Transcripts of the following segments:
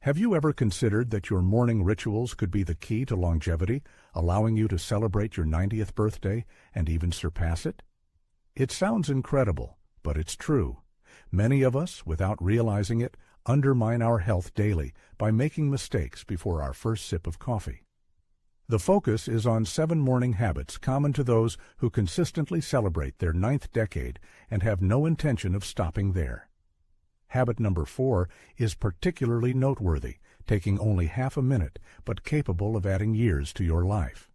Have you ever considered that your morning rituals could be the key to longevity, allowing you to celebrate your 90th birthday and even surpass it? It sounds incredible, but it's true. Many of us, without realizing it, undermine our health daily by making mistakes before our first sip of coffee. The focus is on 7 morning habits common to those who consistently celebrate their 9th decade and have no intention of stopping there. Habit number 4 is particularly noteworthy, taking only half a minute, but capable of adding years to your life.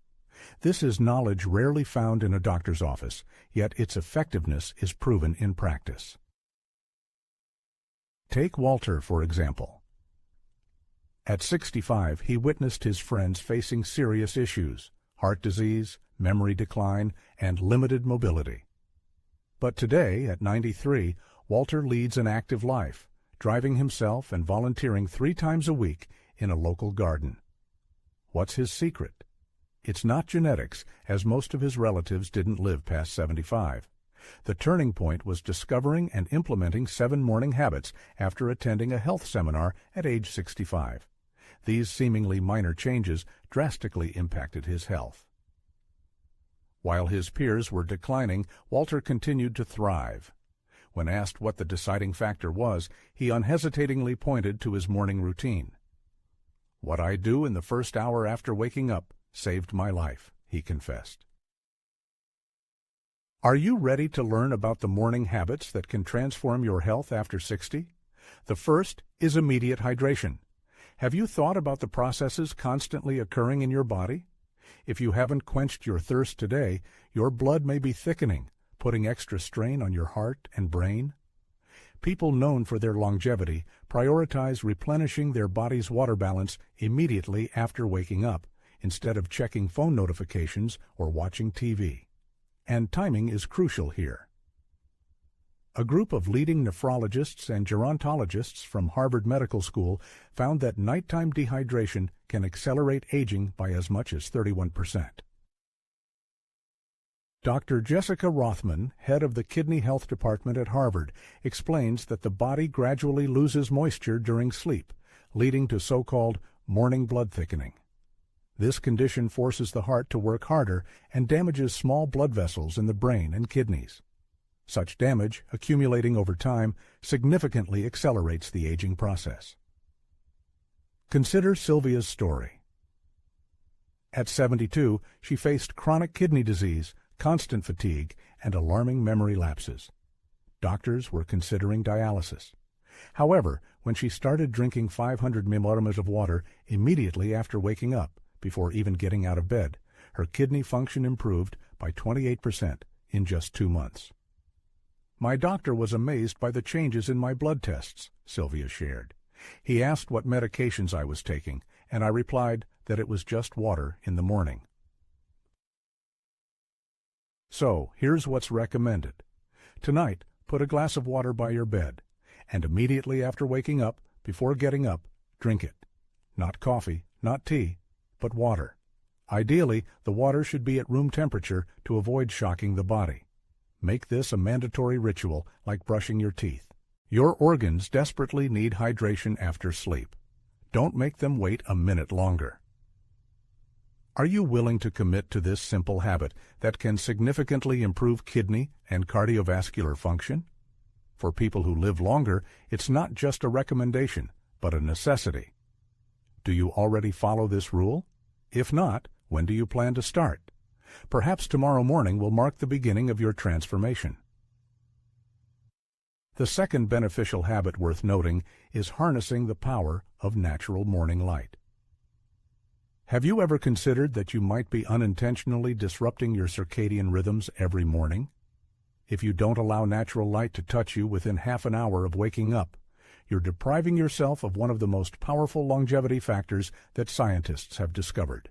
This is knowledge rarely found in a doctor's office, yet its effectiveness is proven in practice. Take Walter, for example. At 65, he witnessed his friends facing serious issues: heart disease, memory decline, and limited mobility. But today, at 93, Walter leads an active life, driving himself and volunteering 3 times a week in a local garden. What's his secret? It's not genetics, as most of his relatives didn't live past 75. The turning point was discovering and implementing 7 morning habits after attending a health seminar at age 65. These seemingly minor changes drastically impacted his health. While his peers were declining, Walter continued to thrive. When asked what the deciding factor was, he unhesitatingly pointed to his morning routine. "What I do in the first hour after waking up saved my life," he confessed. Are you ready to learn about the morning habits that can transform your health after 60? The first is immediate hydration. Have you thought about the processes constantly occurring in your body? If you haven't quenched your thirst today, your blood may be thickening, putting extra strain on your heart and brain. People known for their longevity prioritize replenishing their body's water balance immediately after waking up, instead of checking phone notifications or watching TV. And timing is crucial here. A group of leading nephrologists and gerontologists from Harvard Medical School found that nighttime dehydration can accelerate aging by as much as 31%. Dr. Jessica Rothman, head of the Kidney Health Department at Harvard, explains that the body gradually loses moisture during sleep, leading to so-called morning blood thickening. This condition forces the heart to work harder and damages small blood vessels in the brain and kidneys. Such damage, accumulating over time, significantly accelerates the aging process. Consider Sylvia's story. At 72, she faced chronic kidney disease, constant fatigue, and alarming memory lapses. Doctors were considering dialysis. However, when she started drinking 500 milliliters of water immediately after waking up, before even getting out of bed, her kidney function improved by 28% in just 2 months. "My doctor was amazed by the changes in my blood tests," Sylvia shared. "He asked what medications I was taking, and I replied that it was just water in the morning." So, here's what's recommended. Tonight, put a glass of water by your bed, and immediately after waking up, before getting up, drink it. Not coffee, not tea, but water. Ideally, the water should be at room temperature to avoid shocking the body. Make this a mandatory ritual like brushing your teeth. Your organs desperately need hydration after sleep. Don't make them wait a minute longer. Are you willing to commit to this simple habit that can significantly improve kidney and cardiovascular function? For people who live longer, it's not just a recommendation, but a necessity. Do you already follow this rule? If not, when do you plan to start? Perhaps tomorrow morning will mark the beginning of your transformation. The second beneficial habit worth noting is harnessing the power of natural morning light. Have you ever considered that you might be unintentionally disrupting your circadian rhythms every morning? If you don't allow natural light to touch you within half an hour of waking up, you're depriving yourself of one of the most powerful longevity factors that scientists have discovered.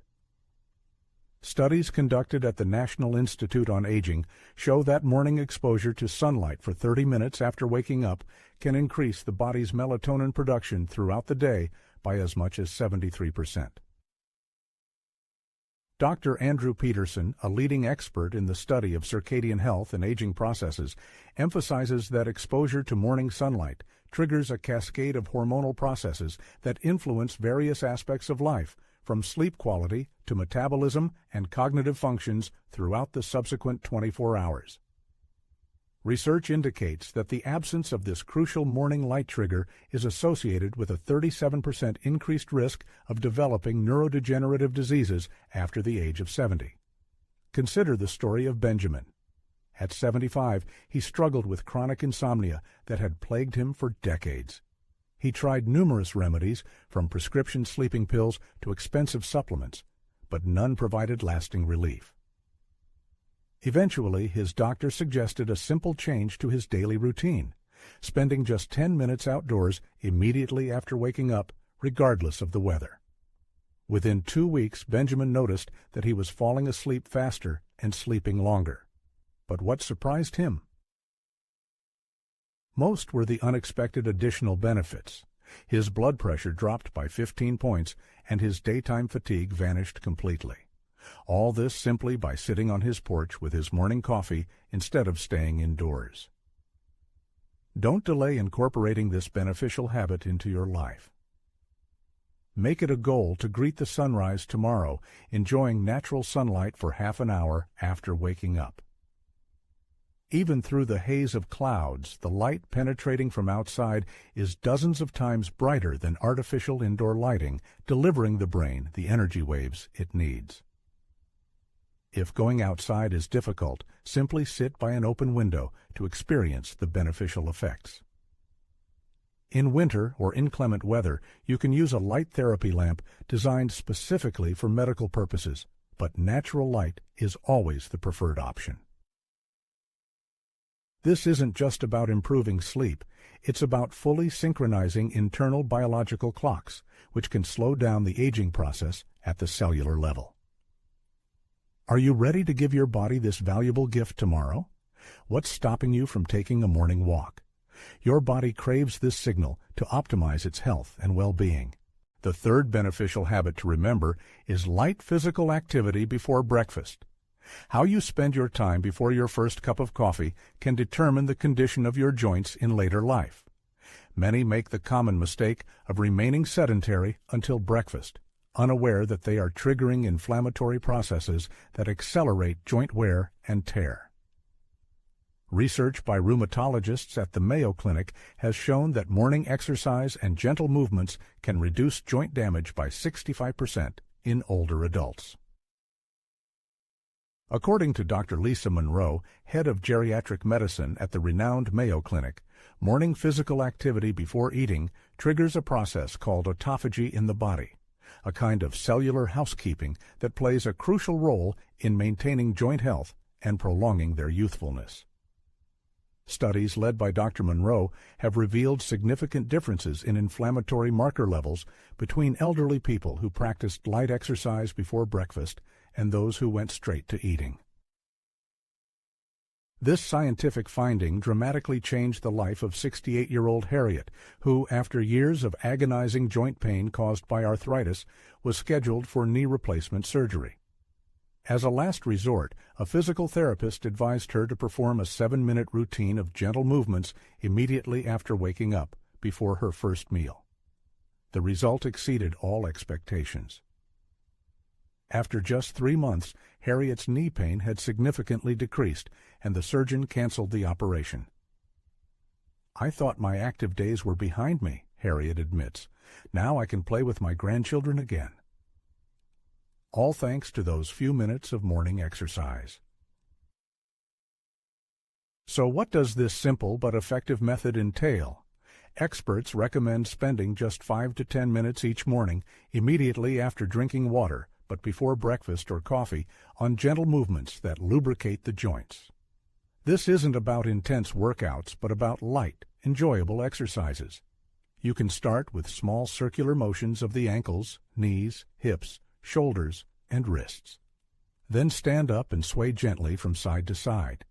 Studies conducted at the National Institute on Aging show that morning exposure to sunlight for 30 minutes after waking up can increase the body's melatonin production throughout the day by as much as 73%. Dr. Andrew Peterson, a leading expert in the study of circadian health and aging processes, emphasizes that exposure to morning sunlight triggers a cascade of hormonal processes that influence various aspects of life, from sleep quality to metabolism and cognitive functions throughout the subsequent 24 hours. Research indicates that the absence of this crucial morning light trigger is associated with a 37% increased risk of developing neurodegenerative diseases after the age of 70. Consider the story of Benjamin. At 75, he struggled with chronic insomnia that had plagued him for decades. He tried numerous remedies, from prescription sleeping pills to expensive supplements, but none provided lasting relief. Eventually, his doctor suggested a simple change to his daily routine, spending just 10 minutes outdoors immediately after waking up, regardless of the weather. Within 2 weeks, Benjamin noticed that he was falling asleep faster and sleeping longer. But what surprised him? Most were the unexpected additional benefits. His blood pressure dropped by 15 points, and his daytime fatigue vanished completely. All this simply by sitting on his porch with his morning coffee instead of staying indoors. Don't delay incorporating this beneficial habit into your life. Make it a goal to greet the sunrise tomorrow, enjoying natural sunlight for half an hour after waking up. Even through the haze of clouds, the light penetrating from outside is dozens of times brighter than artificial indoor lighting, delivering the brain the energy waves it needs. If going outside is difficult, simply sit by an open window to experience the beneficial effects. In winter or inclement weather, you can use a light therapy lamp designed specifically for medical purposes, but natural light is always the preferred option. This isn't just about improving sleep, it's about fully synchronizing internal biological clocks, which can slow down the aging process at the cellular level. Are you ready to give your body this valuable gift tomorrow? What's stopping you from taking a morning walk? Your body craves this signal to optimize its health and well-being. The third beneficial habit to remember is light physical activity before breakfast. How you spend your time before your first cup of coffee can determine the condition of your joints in later life. Many make the common mistake of remaining sedentary until breakfast, unaware that they are triggering inflammatory processes that accelerate joint wear and tear. Research by rheumatologists at the Mayo Clinic has shown that morning exercise and gentle movements can reduce joint damage by 65% in older adults. According to Dr. Lisa Monroe, head of geriatric medicine at the renowned Mayo Clinic, morning physical activity before eating triggers a process called autophagy in the body, a kind of cellular housekeeping that plays a crucial role in maintaining joint health and prolonging their youthfulness. Studies led by Dr. Monroe have revealed significant differences in inflammatory marker levels between elderly people who practiced light exercise before breakfast and those who went straight to eating. This scientific finding dramatically changed the life of 68-year-old Harriet, who, after years of agonizing joint pain caused by arthritis, was scheduled for knee replacement surgery. As a last resort, a physical therapist advised her to perform a 7-minute routine of gentle movements immediately after waking up, before her first meal. The result exceeded all expectations. After just 3 months, Harriet's knee pain had significantly decreased, and the surgeon canceled the operation. "I thought my active days were behind me," Harriet admits. "Now I can play with my grandchildren again." All thanks to those few minutes of morning exercise. So what does this simple but effective method entail? Experts recommend spending just 5 to 10 minutes each morning, immediately after drinking water, but before breakfast or coffee, on gentle movements that lubricate the joints. This isn't about intense workouts, but about light, enjoyable exercises. You can start with small circular motions of the ankles, knees, hips, shoulders, and wrists. Then stand up and sway gently from side to side.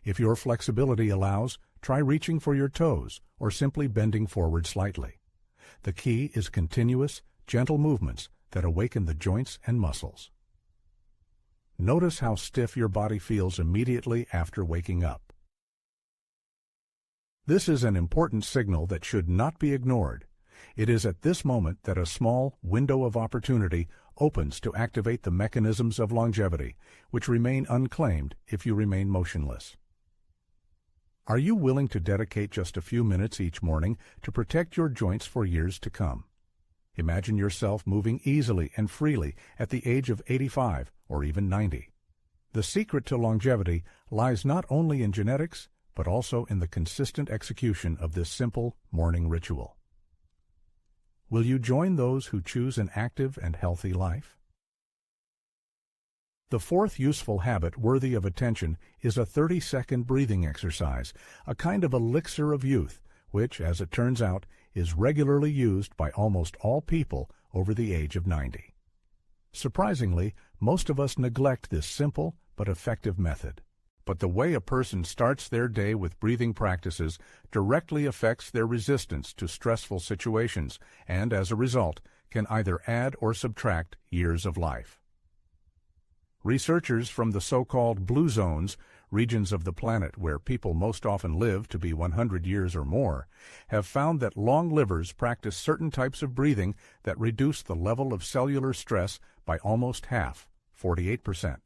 If your flexibility allows, try reaching for your toes or simply bending forward slightly. The key is continuous, gentle movements that awaken the joints and muscles. Notice how stiff your body feels immediately after waking up. This is an important signal that should not be ignored. It is at this moment that a small window of opportunity opens to activate the mechanisms of longevity, which remain unclaimed if you remain motionless. Are you willing to dedicate just a few minutes each morning to protect your joints for years to come? Imagine yourself moving easily and freely at the age of 85 or even 90. The secret to longevity lies not only in genetics, but also in the consistent execution of this simple morning ritual. Will you join those who choose an active and healthy life? The fourth useful habit worthy of attention is a 30-second breathing exercise, a kind of elixir of youth, which, as it turns out, is regularly used by almost all people over the age of 90. Surprisingly, most of us neglect this simple but effective method. But the way a person starts their day with breathing practices directly affects their resistance to stressful situations and, as a result, can either add or subtract years of life. Researchers from the so-called blue zones, regions of the planet where people most often live to be 100 years or more, have found that long livers practice certain types of breathing that reduce the level of cellular stress by almost half, 48%.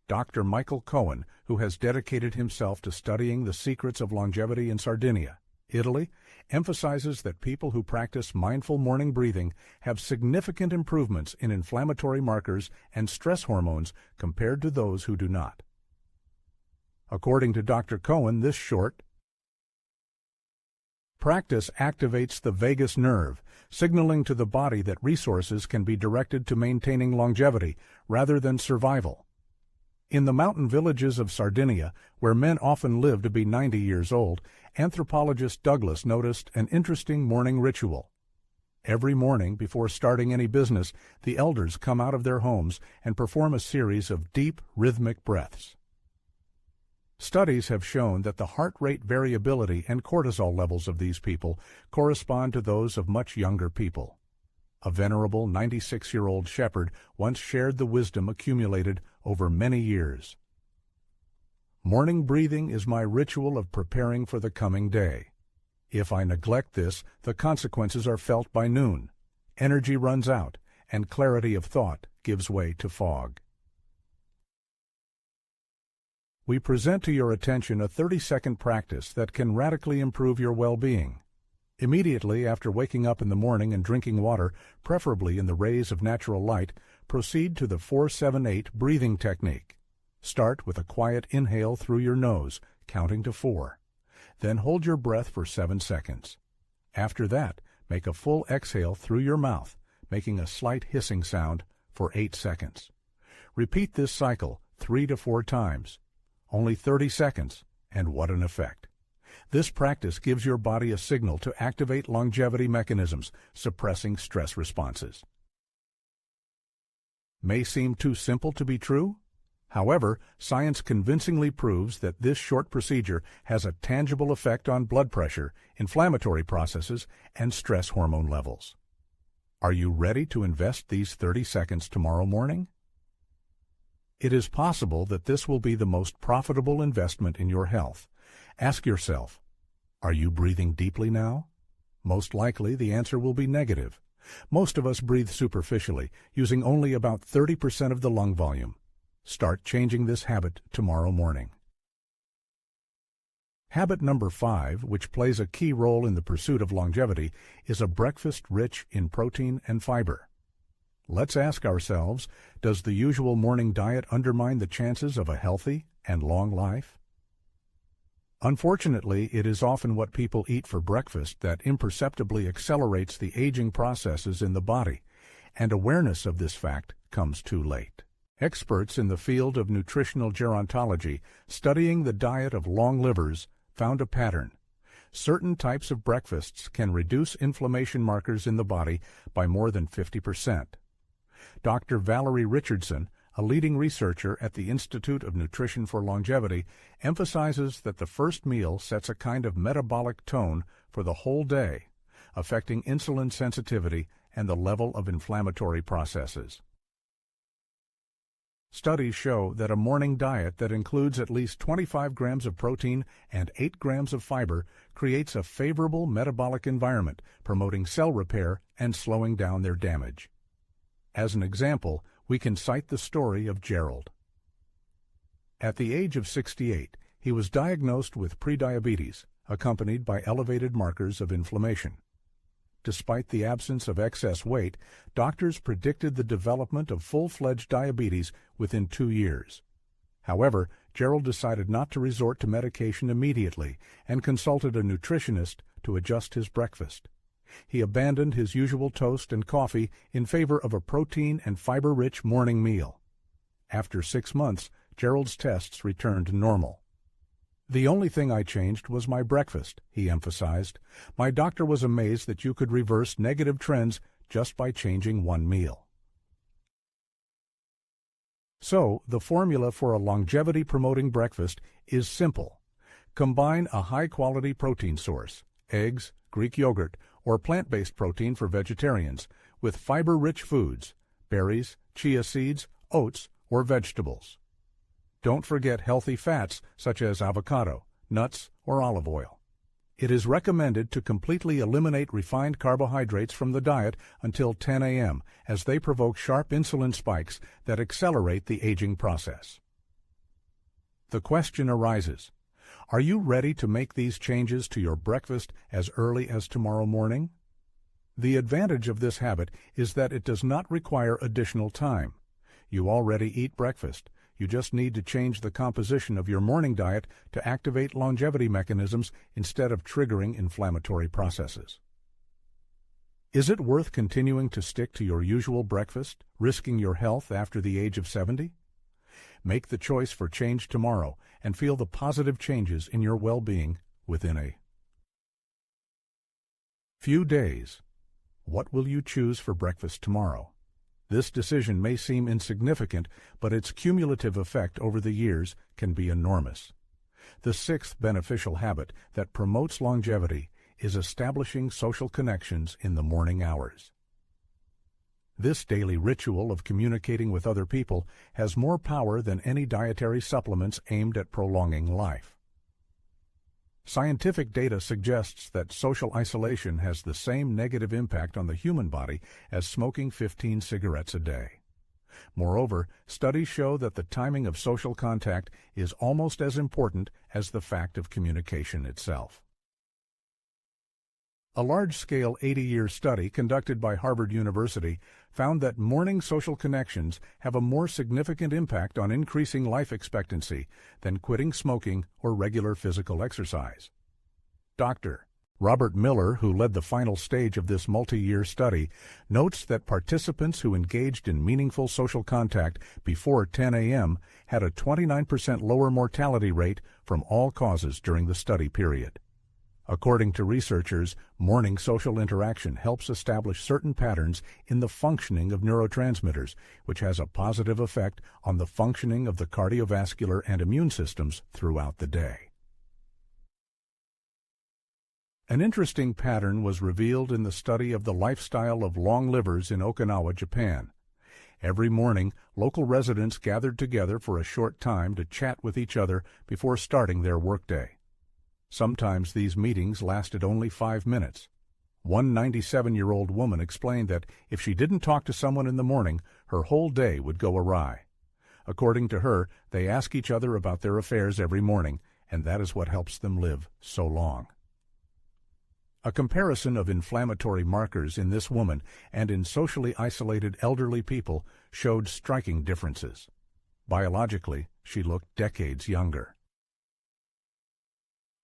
Dr. Michael Cohen, who has dedicated himself to studying the secrets of longevity in Sardinia, Italy, emphasizes that people who practice mindful morning breathing have significant improvements in inflammatory markers and stress hormones compared to those who do not. According to Dr. Cohen, this short practice activates the vagus nerve, signaling to the body that resources can be directed to maintaining longevity rather than survival. In the mountain villages of Sardinia, where men often live to be 90 years old, anthropologist Douglas noticed an interesting morning ritual. Every morning, before starting any business, the elders come out of their homes and perform a series of deep, rhythmic breaths. Studies have shown that the heart rate variability and cortisol levels of these people correspond to those of much younger people. A venerable 96-year-old shepherd once shared the wisdom accumulated over many years. Morning breathing is my ritual of preparing for the coming day. If I neglect this, the consequences are felt by noon. Energy runs out, and clarity of thought gives way to fog. We present to your attention a 30-second practice that can radically improve your well-being. Immediately after waking up in the morning and drinking water, preferably in the rays of natural light, proceed to the 4-7-8 breathing technique. Start with a quiet inhale through your nose, counting to 4. Then hold your breath for 7 seconds. After that, make a full exhale through your mouth, making a slight hissing sound for 8 seconds. Repeat this cycle 3 to 4 times. Only 30 seconds, and what an effect! This practice gives your body a signal to activate longevity mechanisms, suppressing stress responses. May seem too simple to be true? However, science convincingly proves that this short procedure has a tangible effect on blood pressure, inflammatory processes, and stress hormone levels. Are you ready to invest these 30 seconds tomorrow morning? It is possible that this will be the most profitable investment in your health. Ask yourself, are you breathing deeply now? Most likely the answer will be negative. Most of us breathe superficially, using only about 30% of the lung volume. Start changing this habit tomorrow morning. Habit number 5, which plays a key role in the pursuit of longevity, is a breakfast rich in protein and fiber. Let's ask ourselves, does the usual morning diet undermine the chances of a healthy and long life? Unfortunately, it is often what people eat for breakfast that imperceptibly accelerates the aging processes in the body, and awareness of this fact comes too late. Experts in the field of nutritional gerontology studying the diet of long livers found a pattern. Certain types of breakfasts can reduce inflammation markers in the body by more than 50%. Dr. Valerie Richardson, a leading researcher at the Institute of Nutrition for Longevity, emphasizes that the first meal sets a kind of metabolic tone for the whole day, affecting insulin sensitivity and the level of inflammatory processes. Studies show that a morning diet that includes at least 25 grams of protein and 8 grams of fiber creates a favorable metabolic environment, promoting cell repair and slowing down their damage. As an example, we can cite the story of Gerald. At the age of 68, he was diagnosed with prediabetes, accompanied by elevated markers of inflammation. Despite the absence of excess weight, doctors predicted the development of full-fledged diabetes within 2 years. However, Gerald decided not to resort to medication immediately and consulted a nutritionist to adjust his breakfast. He abandoned his usual toast and coffee in favor of a protein and fiber-rich morning meal. After 6 months, Gerald's tests returned to normal. "The only thing I changed was my breakfast," he emphasized. "My doctor was amazed that you could reverse negative trends just by changing one meal." So, the formula for a longevity-promoting breakfast is simple. Combine a high-quality protein source, eggs, Greek yogurt, or plant-based protein for vegetarians, with fiber-rich foods, berries, chia seeds, oats, or vegetables. Don't forget healthy fats such as avocado, nuts, or olive oil. It is recommended to completely eliminate refined carbohydrates from the diet until 10 a.m., as they provoke sharp insulin spikes that accelerate the aging process. The question arises, are you ready to make these changes to your breakfast as early as tomorrow morning? The advantage of this habit is that it does not require additional time. You already eat breakfast. You just need to change the composition of your morning diet to activate longevity mechanisms instead of triggering inflammatory processes. Is it worth continuing to stick to your usual breakfast, risking your health after the age of 70? Make the choice for change tomorrow and feel the positive changes in your well-being within a few days. What will you choose for breakfast tomorrow? This decision may seem insignificant, but its cumulative effect over the years can be enormous. The sixth beneficial habit that promotes longevity is establishing social connections in the morning hours. This daily ritual of communicating with other people has more power than any dietary supplements aimed at prolonging life. Scientific data suggests that social isolation has the same negative impact on the human body as smoking 15 cigarettes a day. Moreover, studies show that the timing of social contact is almost as important as the fact of communication itself. A large-scale 80-year study conducted by Harvard University found that morning social connections have a more significant impact on increasing life expectancy than quitting smoking or regular physical exercise. Dr. Robert Miller, who led the final stage of this multi-year study, notes that participants who engaged in meaningful social contact before 10 a.m. had a 29% lower mortality rate from all causes during the study period. According to researchers, morning social interaction helps establish certain patterns in the functioning of neurotransmitters, which has a positive effect on the functioning of the cardiovascular and immune systems throughout the day. An interesting pattern was revealed in the study of the lifestyle of long livers in Okinawa, Japan. Every morning, local residents gathered together for a short time to chat with each other before starting their workday. Sometimes these meetings lasted only 5 minutes. One 97-year-old woman explained that if she didn't talk to someone in the morning, her whole day would go awry. According to her, they ask each other about their affairs every morning, and that is what helps them live so long. A comparison of inflammatory markers in this woman and in socially isolated elderly people showed striking differences. Biologically, she looked decades younger.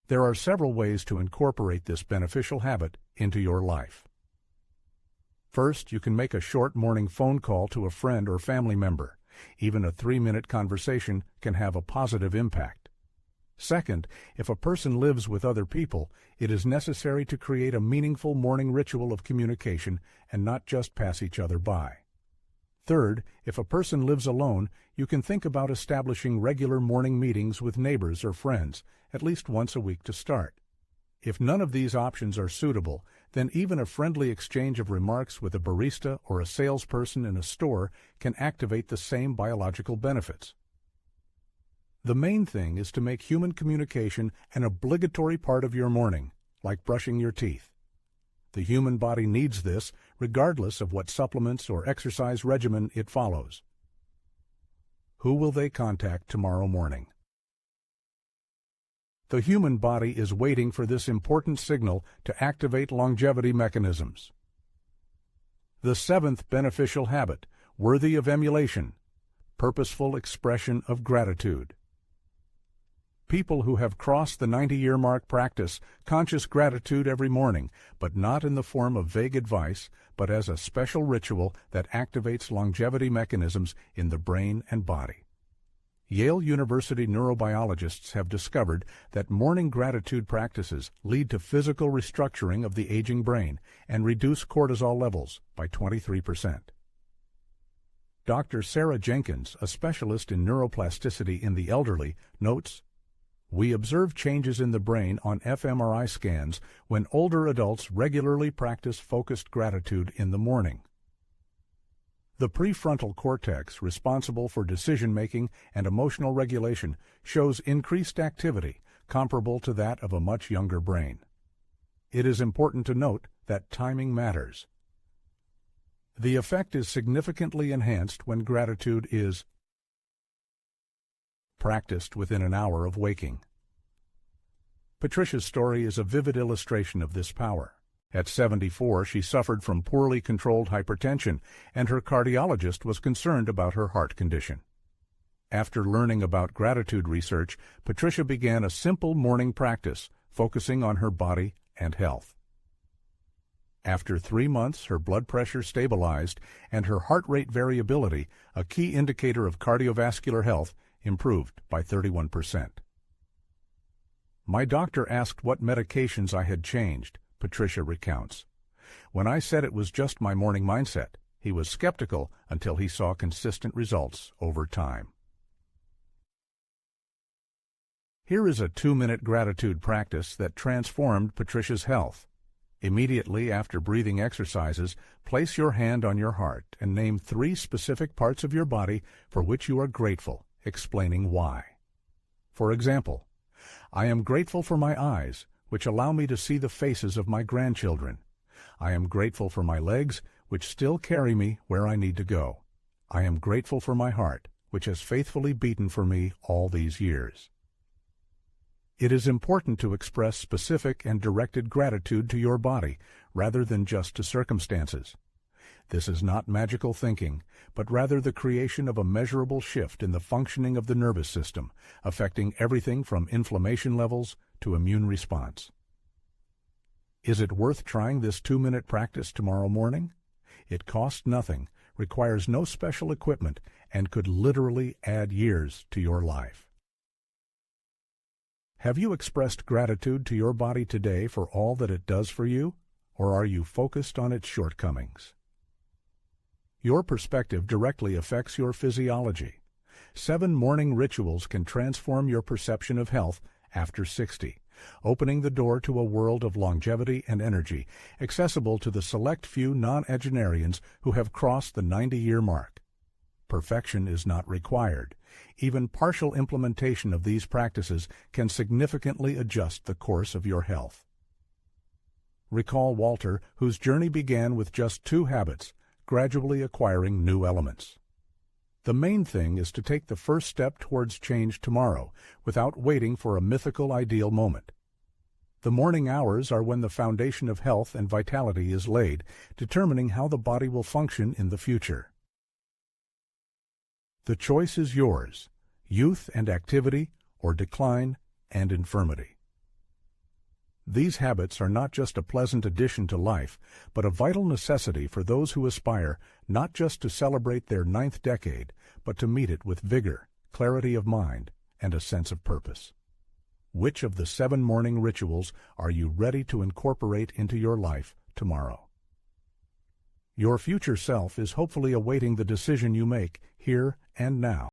There are several ways to incorporate this beneficial habit into your life. First, you can make a short morning phone call to a friend or family member. Even a 3-minute conversation can have a positive impact. Second, if a person lives with other people, it is necessary to create a meaningful morning ritual of communication and not just pass each other by. Third, if a person lives alone, you can think about establishing regular morning meetings with neighbors or friends, at least once a week to start. If none of these options are suitable, then even a friendly exchange of remarks with a barista or a salesperson in a store can activate the same biological benefits. The main thing is to make human communication an obligatory part of your morning, like brushing your teeth. The human body needs this regardless of what supplements or exercise regimen it follows. Who will they contact tomorrow morning? The human body is waiting for this important signal to activate longevity mechanisms. The seventh beneficial habit, worthy of emulation, purposeful expression of gratitude. People who have crossed the 90-year mark practice conscious gratitude every morning, but not in the form of vague advice, but as a special ritual that activates longevity mechanisms in the brain and body. Yale University neurobiologists have discovered that morning gratitude practices lead to physical restructuring of the aging brain and reduce cortisol levels by 23%. Dr. Sarah Jenkins, a specialist in neuroplasticity in the elderly, notes, "We observe changes in the brain on fMRI scans when older adults regularly practice focused gratitude in the morning. The prefrontal cortex, responsible for decision-making and emotional regulation, shows increased activity comparable to that of a much younger brain. It is important to note that timing matters. The effect is significantly enhanced when gratitude is practiced within an hour of waking." Patricia's story is a vivid illustration of this power. At 74, she suffered from poorly controlled hypertension, and her cardiologist was concerned about her heart condition. After learning about gratitude research, Patricia began a simple morning practice, focusing on her body and health. After 3 months, her blood pressure stabilized, and her heart rate variability, a key indicator of cardiovascular health, improved by 31%. "My doctor asked what medications I had changed," Patricia recounts. "When I said it was just my morning mindset, he was skeptical until he saw consistent results over time." Here is a 2-minute gratitude practice that transformed Patricia's health. Immediately after breathing exercises, place your hand on your heart and name 3 specific parts of your body for which you are grateful, explaining why. For example, "I am grateful for my eyes, which allow me to see the faces of my grandchildren. I am grateful for my legs, which still carry me where I need to go. I am grateful for my heart, which has faithfully beaten for me all these years." It is important to express specific and directed gratitude to your body, rather than just to circumstances. This is not magical thinking, but rather the creation of a measurable shift in the functioning of the nervous system, affecting everything from inflammation levels to immune response. Is it worth trying this 2-minute practice tomorrow morning? It costs nothing, requires no special equipment, and could literally add years to your life. Have you expressed gratitude to your body today for all that it does for you, or are you focused on its shortcomings? Your perspective directly affects your physiology. 7 morning rituals can transform your perception of health after 60, opening the door to a world of longevity and energy, accessible to the select few non-centenarians who have crossed the 90-year mark. Perfection is not required. Even partial implementation of these practices can significantly adjust the course of your health. Recall Walter, whose journey began with just 2 habits, gradually acquiring new elements. The main thing is to take the first step towards change tomorrow, without waiting for a mythical ideal moment. The morning hours are when the foundation of health and vitality is laid, determining how the body will function in the future. The choice is yours: youth and activity, or decline and infirmity. These habits are not just a pleasant addition to life, but a vital necessity for those who aspire not just to celebrate their 9th decade, but to meet it with vigor, clarity of mind, and a sense of purpose. Which of the 7 morning rituals are you ready to incorporate into your life tomorrow? Your future self is hopefully awaiting the decision you make here and now.